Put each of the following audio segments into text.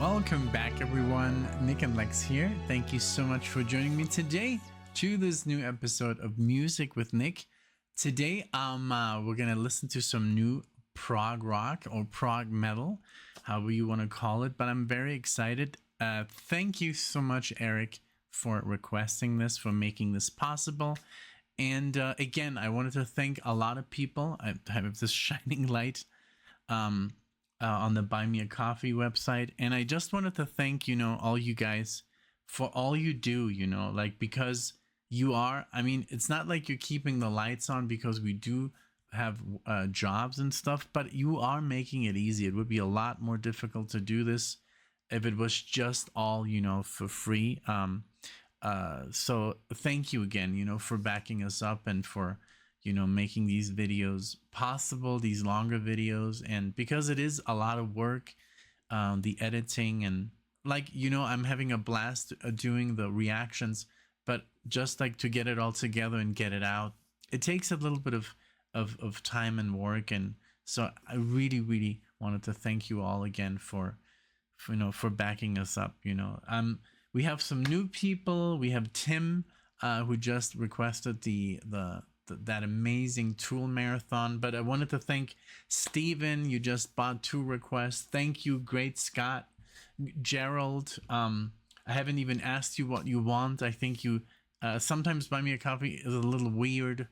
Welcome back, everyone. NicknLex here. Thank you so much for joining me today to this new episode of Music with Nick. Today, we're gonna listen to some new prog rock or prog metal, however you want to call it. But I'm very excited. Thank you so much, Eric, for requesting this, for making this possible. And again, I wanted to thank a lot of people. I have this shining light on the Buy Me a Coffee website, and I just wanted to thank, all you guys for all you do, like, because you are, I mean, it's not like you're keeping the lights on because we do have jobs and stuff, but you are making it easy. It would be a lot more difficult to do this if it was just all, for free. So thank you again, for backing us up and for, making these videos possible, these longer videos. And because it is a lot of work, the editing and like, I'm having a blast doing the reactions, but just like to get it all together and get it out, it takes a little bit of time and work. And so I really, really wanted to thank you all again for backing us up. We have some new people. We have Tim, who just requested that amazing Tool marathon. But I wanted to thank Steven. You just bought 2 requests. Thank you, Great Scott. Gerald, I haven't even asked you what you want. I think you sometimes Buy Me a Coffee is a little weird.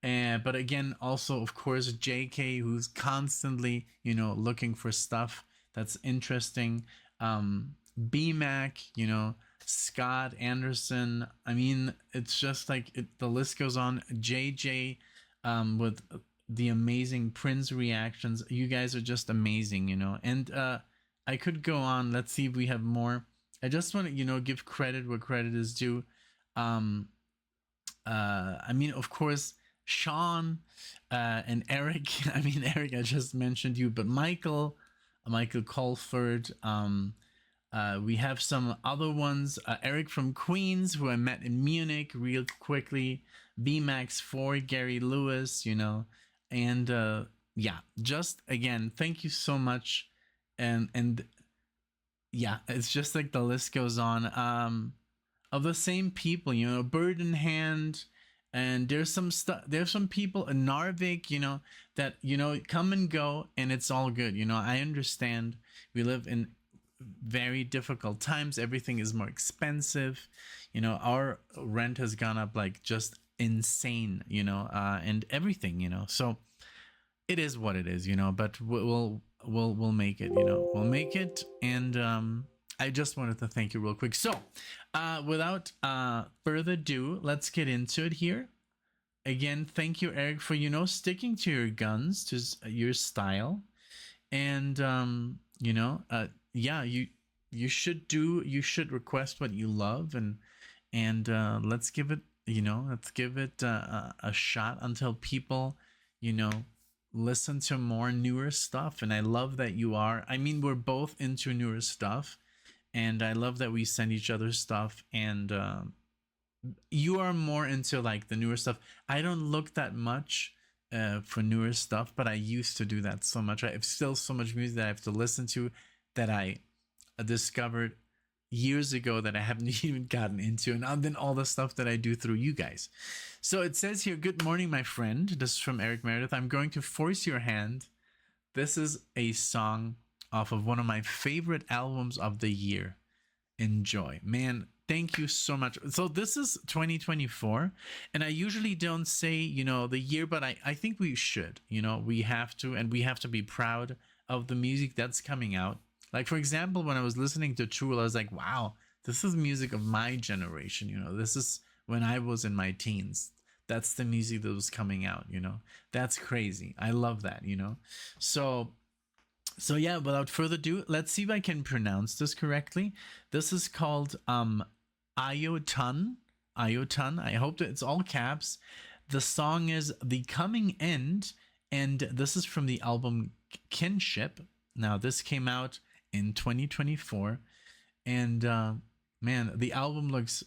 But again, also, of course, JK, who's constantly, looking for stuff that's interesting. BMAC, Scott Anderson. I mean, it's just like the list goes on. JJ, with the amazing Prince reactions. You guys are just amazing, and I could go on. Let's see if we have more. I just want to, give credit where credit is due. I mean, of course, Sean and Eric. I mean, Eric, I just mentioned you, but Michael Colford. We have some other ones. Eric from Queens, who I met in Munich real quickly. BMAX4, Gary Lewis, and yeah, just again, thank you so much. And yeah, it's just like the list goes on. Of the same people, Bird in Hand, and there's some people in Narvik, that, come and go, and it's all good. I understand we live in very difficult times. Everything is more expensive. Our rent has gone up like just insane, and everything, so it is what it is, but we'll make it, we'll make it. And I just wanted to thank you real quick. So without further ado, let's get into it here. Again, thank you, Eric, for sticking to your guns, to your style. And yeah, you should request what you love, and let's give it a shot until people listen to more newer stuff. And I love that you are. I mean, we're both into newer stuff, and I love that we send each other stuff. And you are more into like the newer stuff. I don't look that much for newer stuff, but I used to do that so much. I have still so much music that I have to listen to that I discovered years ago that I haven't even gotten into, and then all the stuff that I do through you guys. So it says here, good morning, my friend. This is from Eric Meredith. I'm going to force your hand. This is a song off of one of my favorite albums of the year. Enjoy. Man, thank you so much. So this is 2024, and I usually don't say, the year, but I think we should, we have to, and we have to be proud of the music that's coming out. Like, for example, when I was listening to Tool, I was like, wow, this is music of my generation. This is when I was in my teens. That's the music that was coming out, that's crazy. I love that, So yeah, without further ado, let's see if I can pronounce this correctly. This is called IOTUNN. IOTUNN. I hope that it's all caps. The song is The Coming End, and this is from the album Kinship. Now, this came out in 2024, and man, the album looks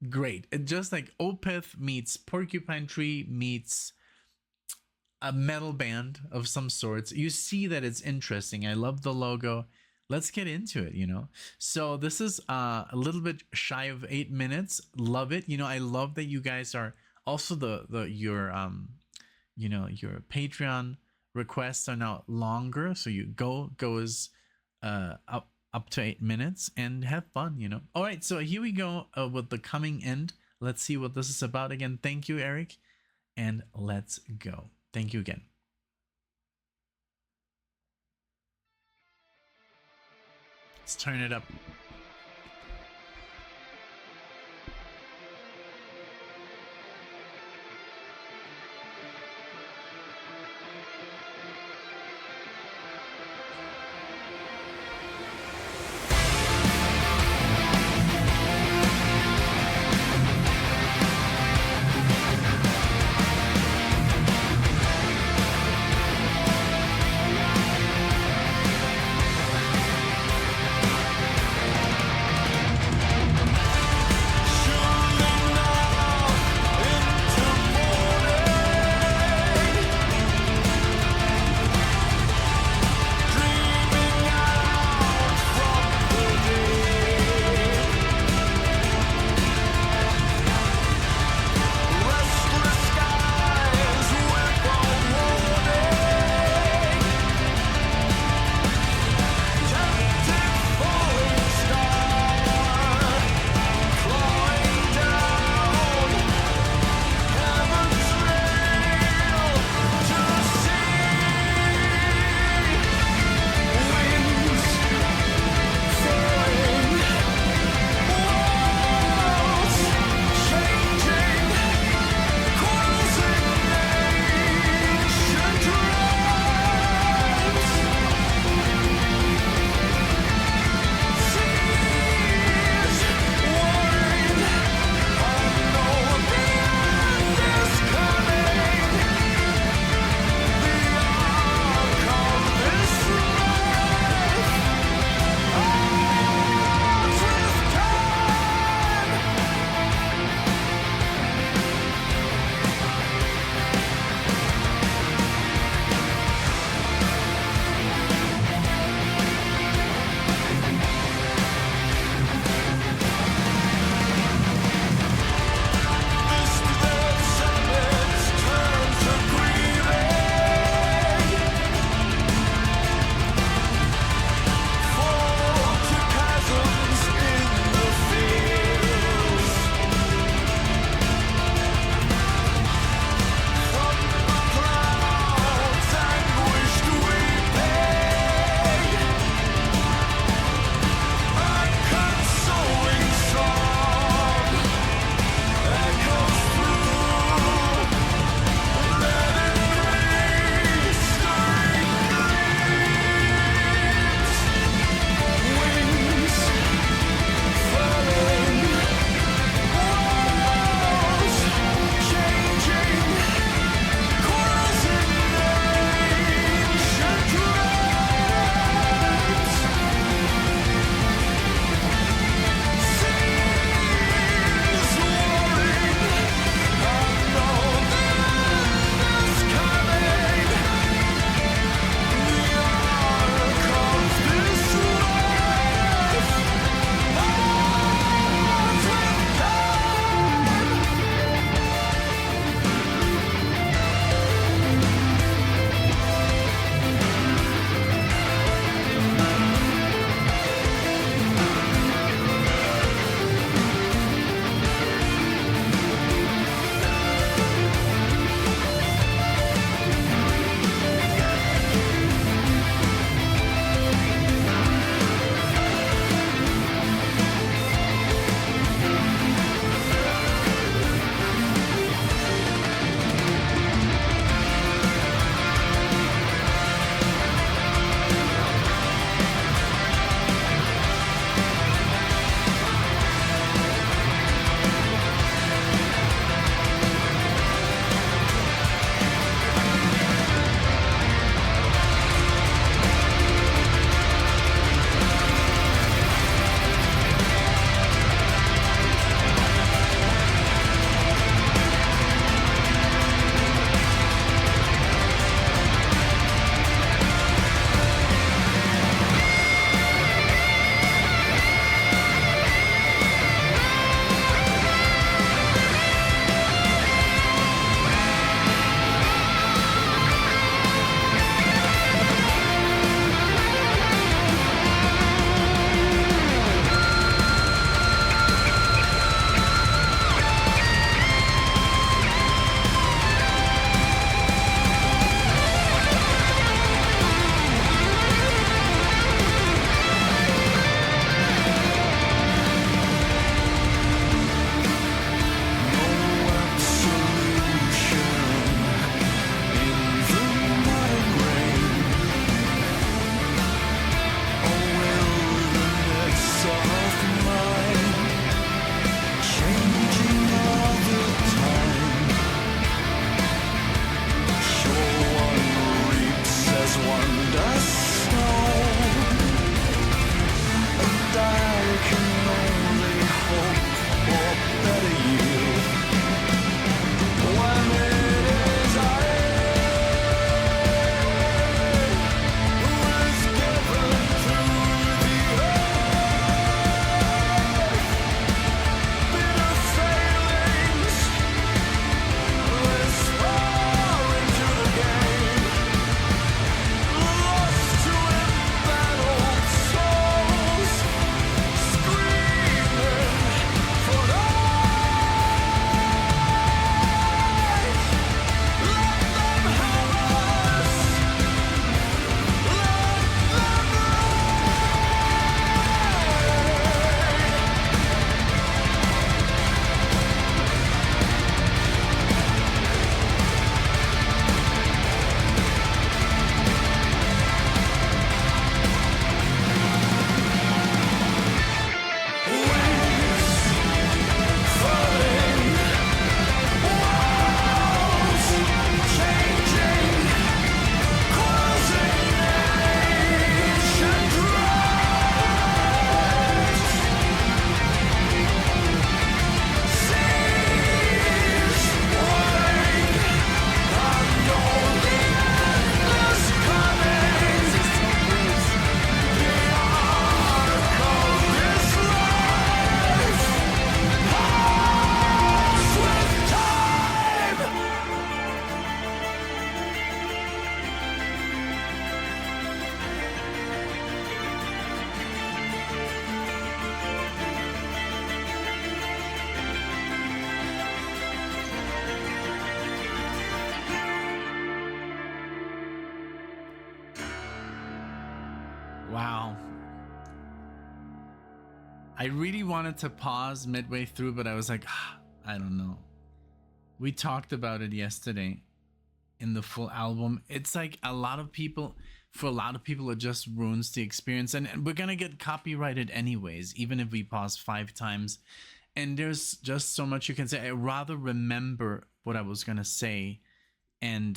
great. It just like Opeth meets Porcupine Tree meets a metal band of some sorts. You see that it's interesting. I love the logo. let's get into it, you know. So this is a little bit shy of 8 minutes. Love it. You know, I love that you guys are also the your you know, your Patreon requests are now longer, so you goes up to 8 minutes and have fun, you know. All right, so here we go with the coming end. Let's see what this is about again. Thank you, Eric, and let's go. Thank you again. Let's turn it up. Wow. I really wanted to pause midway through, but I was like, I don't know. We talked about it yesterday in the full album. It's like for a lot of people, it just ruins the experience. And we're going to get copyrighted anyways, even if we pause 5 times. And there's just so much you can say. I rather remember what I was going to say and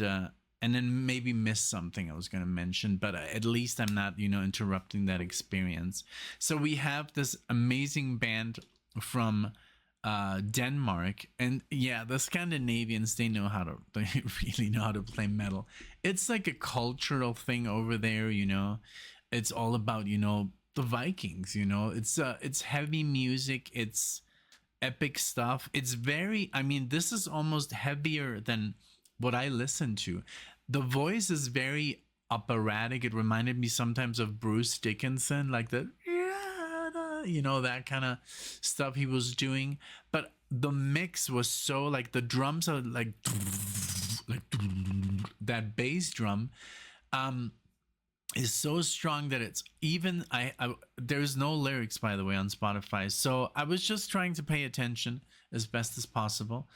then maybe miss something I was going to mention, but at least I'm not, interrupting that experience. So we have this amazing band from Denmark, and yeah, the Scandinavians, they really know how to play metal. It's like a cultural thing over there. It's all about, the Vikings. It's heavy music, it's epic stuff. It's very, I mean, this is almost heavier than what I listen to. The voice is very operatic. It reminded me sometimes of Bruce Dickinson, like the, that kind of stuff he was doing. But the mix was so, like, the drums are like that bass drum is so strong that it's even, there's no lyrics, by the way, on Spotify. So I was just trying to pay attention as best as possible.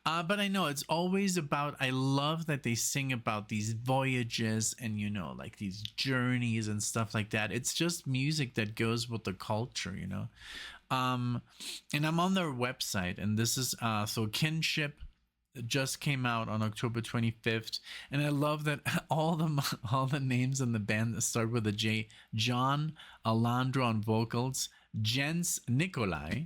But I know it's always about, I love that they sing about these voyages and, like these journeys and stuff like that. It's just music that goes with the culture, and I'm on their website, and this is, so Kinship just came out on October 25th, and I love that all the names in the band start with a J. John Alondra on vocals, Jens Nikolai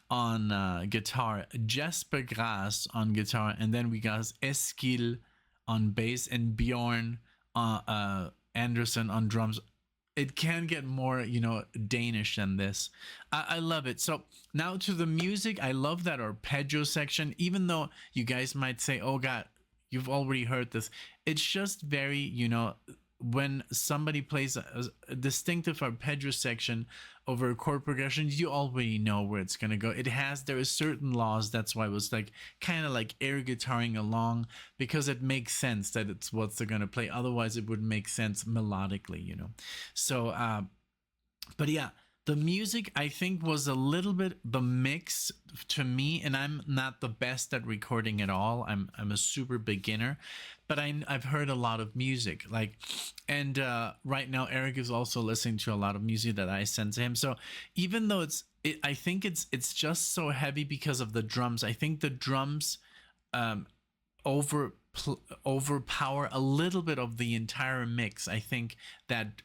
on guitar, Jesper Gras on guitar, and then we got Eskil on bass and Bjorn Anderson on drums. It can get more, Danish than this. I love it. So now to the music. I love that arpeggio section, even though you guys might say, oh God, you've already heard this. It's just very, when somebody plays a distinctive arpeggio section over a chord progression, you already know where it's going to go. There is certain laws. That's why it was like kind of like air guitaring along, because it makes sense that it's what they're going to play. Otherwise it wouldn't make sense melodically, So, but yeah, the music, I think, was a little bit the mix to me, and I'm not the best at recording at all. I'm a super beginner, but I've heard a lot of music, and right now Eric is also listening to a lot of music that I sent to him. So even though I think it's just so heavy because of the drums. I think the drums overpower a little bit of the entire mix. I think that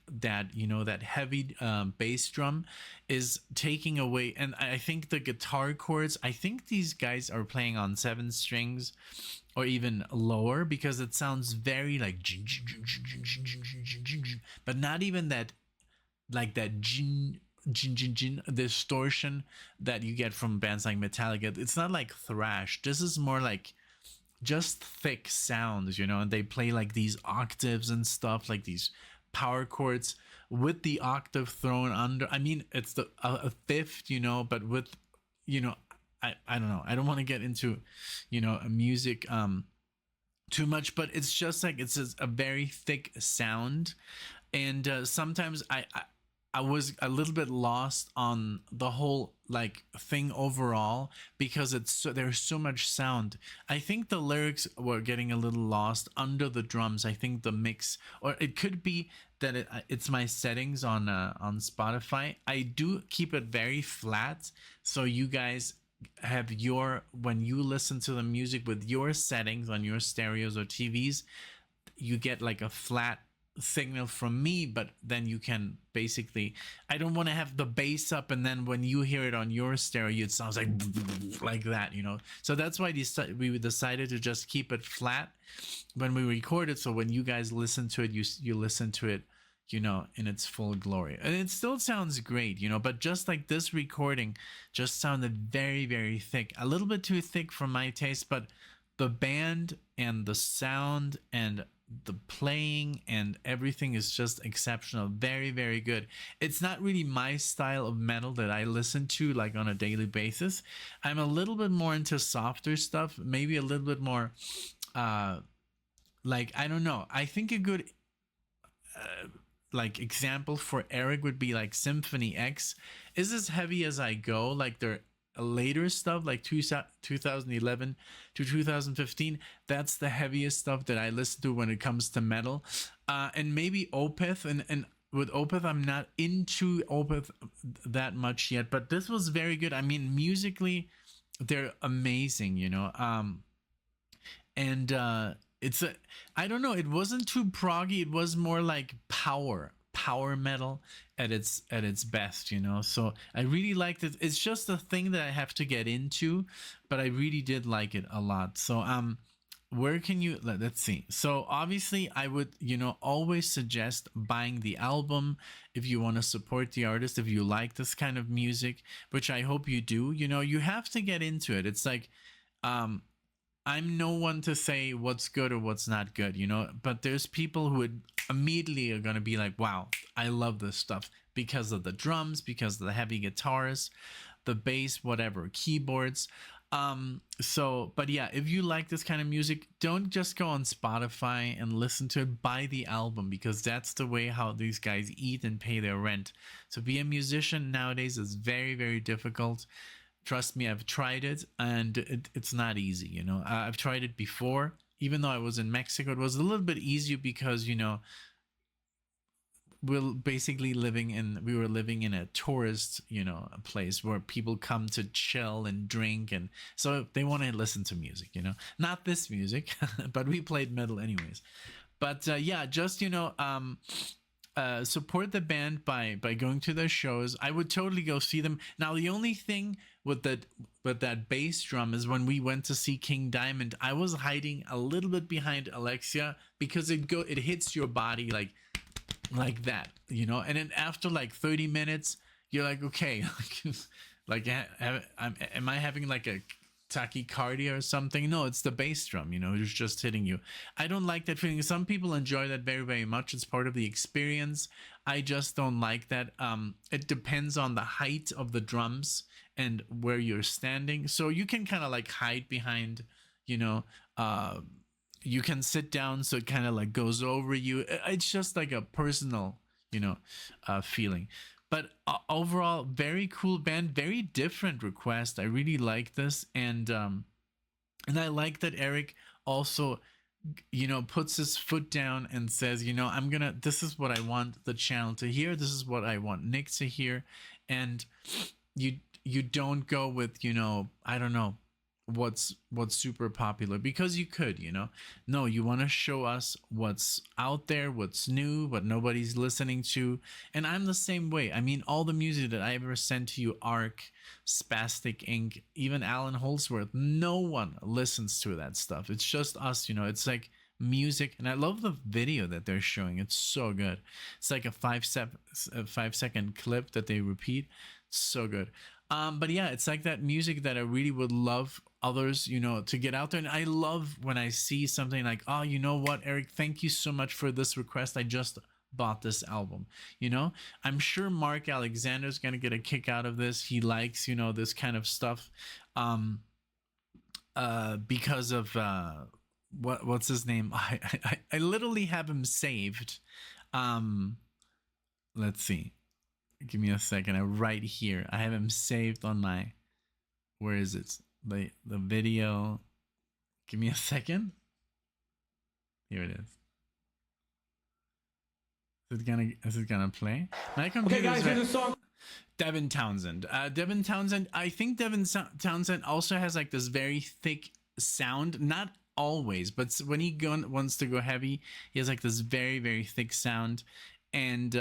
heavy bass drum is taking away, and I think the guitar chords, I think these guys are playing on 7 strings or even lower, because it sounds very like, but not even that, like that distortion that you get from bands like Metallica. It's not like thrash. This is more like just thick sounds, and they play like these octaves and stuff, like these power chords with the octave thrown under. I mean, it's a fifth, but with, I don't know. I don't want to get into, music too much, but it's just like, it's a very thick sound. And sometimes I was a little bit lost on the whole thing overall, because there's so much sound. I think the lyrics were getting a little lost under the drums. I think the mix, or it could be that it's my settings on Spotify. I do keep it very flat, so you guys have when you listen to the music with your settings on your stereos or TVs, you get like a flat signal from me, but then you can basically, I don't want to have the bass up and then when you hear it on your stereo it sounds like that, so that's why we decided to just keep it flat when we record it, so when you guys listen to it, you listen to it, in its full glory, and it still sounds great, but just like this recording just sounded very, very thick, a little bit too thick for my taste. But the band and the sound and the playing and everything is just exceptional. Very, very good. It's not really my style of metal that I listen to like on a daily basis. I'm a little bit more into softer stuff, maybe a little bit more I don't know. I think a good like example for Eric would be like Symphony X is as heavy as I go. Like their later stuff, like 2011 to 2015, that's the heaviest stuff that I listen to when it comes to metal. And maybe Opeth, and with Opeth, I'm not into Opeth that much yet, but this was very good. I mean, musically, they're amazing, you know. And it's a, I don't know, it wasn't too proggy. It was more like power metal at its best, you know. So I really liked it. It's just a thing that I have to get into, but I really did like it a lot. So where can you, let's see. So obviously I would, you know, always suggest buying the album if you want to support the artist, if you like this kind of music, which I hope you do. You know, you have to get into it. It's like I'm no one to say what's good or what's not good, you know, but there's people who would immediately are going to be like, wow, I love this stuff because of the drums, because of the heavy guitars, the bass, whatever, keyboards. So, but yeah, if you like this kind of music, don't just go on Spotify and listen to it. Buy the album, because that's the way how these guys eat and pay their rent. So be a musician nowadays is very, very difficult. Trust me, I've tried it, and it's not easy, you know. I've tried it before. Even though I was in Mexico, it was a little bit easier because, you know, we were living in a tourist, you know, a place where people come to chill and drink, and so they want to listen to music, you know, not this music, but we played metal anyways. But yeah, just, you know, support the band by going to their shows. I would totally go see them. Now the only thing with that bass drum is when we went to see King Diamond, I was hiding a little bit behind Alexia because it hits your body like that, you know. And then after like 30 minutes you're like, okay, like am I having like a tachycardia or something? No, it's the bass drum, you know, it's just hitting you. I don't like that feeling. Some people enjoy that very, very much. It's part of the experience. I just don't like that. It depends on the height of the drums and where you're standing, so you can kind of like hide behind, you know, you can sit down so it kind of like goes over you. It's just like a personal, you know, feeling. But overall, very cool band, very different request. I really like this, and I like that Eric also, you know, puts his foot down and says, you know, this is what I want the channel to hear. This is what I want Nick to hear, and you don't go with, you know, I don't know what's super popular, because you could, you know. No, you want to show us what's out there, what's new, what nobody's listening to. And I'm the same way. I mean, all the music that I ever sent to you, Ark, Spastic Inc., even Alan Holdsworth, no one listens to that stuff. It's just us, you know. It's like music, and I love the video that they're showing. It's so good. It's like a 5-second clip that they repeat. So good. But yeah, it's like that music that I really would love others, you know, to get out there. And I love when I see something like, oh, you know what, Eric, thank you so much for this request. I just bought this album, you know. I'm sure Mark Alexander is going to get a kick out of this. He likes, you know, this kind of stuff because of what's his name. I literally have him saved. Let's see. Give me a second. I'm right here. I have him saved on my, where is it? The video. Give me a second. Here it is. Is it gonna play? My computer. Okay, guys, here's a song. Devin Townsend. Devin Townsend. I think Devin Townsend also has like this very thick sound. Not always, but when he wants to go heavy, he has like this very, very thick sound. And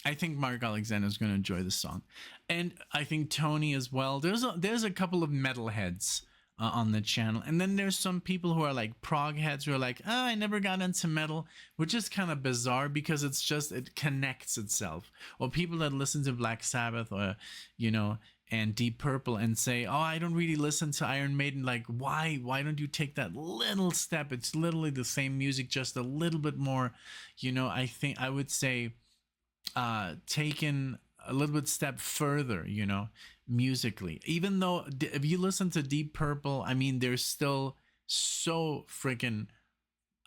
I think Mark Alexander is going to enjoy the song, and I think Tony as well. There's a couple of metalheads on the channel, and then there's some people who are like prog heads who are like, oh, I never got into metal, which is kind of bizarre because it connects itself. Or people that listen to Black Sabbath or, you know, and Deep Purple and say, oh, I don't really listen to Iron Maiden. Like, why don't you take that little step? It's literally the same music, just a little bit more, you know. I would say taken a little bit step further, you know, musically. Even though if you listen to Deep Purple, I mean, they're still so freaking,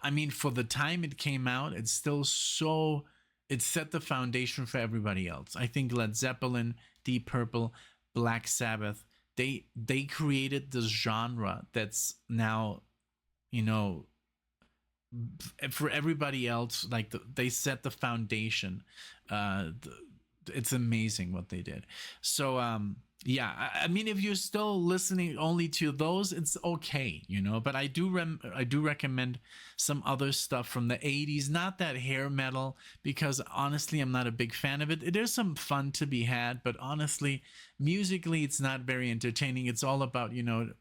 I mean, for the time it came out, it's still so it set the foundation for everybody else. I think Led Zeppelin, Deep Purple, Black Sabbath, they created this genre that's now, you know, for everybody else. Like they set the foundation. It's amazing what they did. So yeah, I mean, if you're still listening only to those, it's okay, you know. But I do recommend some other stuff from the 80s, not that hair metal, because honestly I'm not a big fan of it. There's some fun to be had, but honestly, musically it's not very entertaining. It's all about, you know,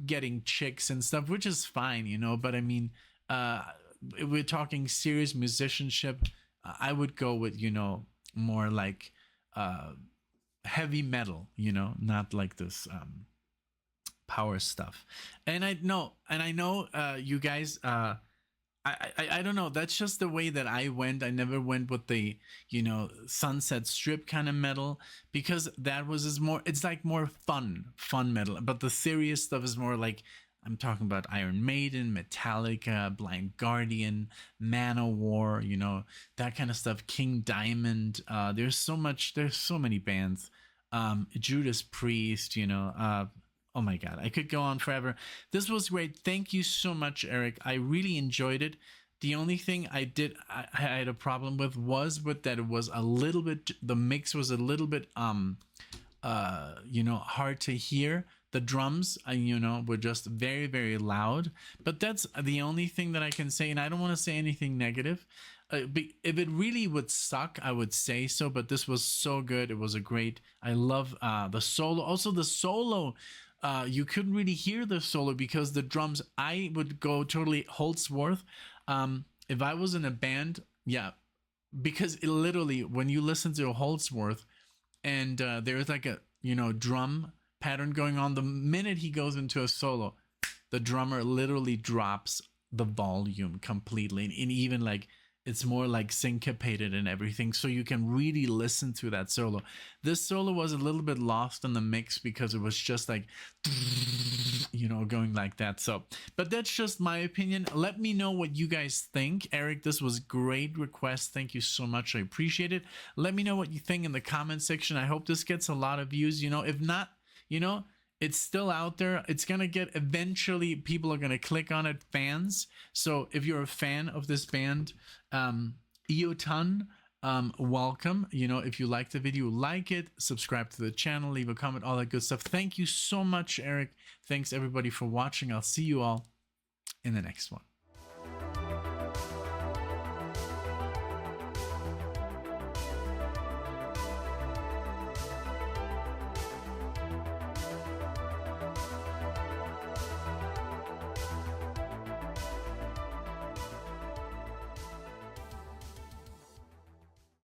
getting chicks and stuff, which is fine, you know. But I mean, if we're talking serious musicianship, I would go with, you know, more like heavy metal, you know, not like this power stuff. And I know you guys, I don't know, that's just the way that I went. I never went with the, you know, Sunset Strip kind of metal, because that was is more, it's like more fun metal. But the serious stuff is more like, I'm talking about Iron Maiden, Metallica, Blind Guardian, Manowar, you know, that kind of stuff. King Diamond. There's so many bands. Judas Priest, you know. Oh my God, I could go on forever. This was great. Thank you so much, Eric. I really enjoyed it. The only thing I had a problem with was that it was a little bit, the mix was a little bit, you know, hard to hear. The drums, you know, were just very, very loud. But that's the only thing that I can say. And I don't want to say anything negative. If it really would suck, I would say so. But this was so good. It was a great. I love the solo. Also, the solo. You couldn't really hear the solo because the drums. I would go totally Holdsworth. If I was in a band, yeah, because it literally, when you listen to a Holdsworth, and there's like a, you know, drum pattern going on, the minute he goes into a solo, the drummer literally drops the volume completely, and even like it's more like syncopated and everything, so you can really listen to that solo. This solo was a little bit lost in the mix because it was just like, you know, going like that. So, but that's just my opinion. Let me know what you guys think. Eric, this was great request. Thank you so much. I appreciate it. Let me know what you think in the comment section. I hope this gets a lot of views. You know, if not, you know, it's still out there. It's gonna get, eventually people are gonna click on it, fans. So if you're a fan of this band, IOTUNN, welcome. You know, if you like the video, like it, subscribe to the channel, leave a comment, all that good stuff. Thank you so much, Eric. Thanks everybody for watching. I'll see you all in the next one.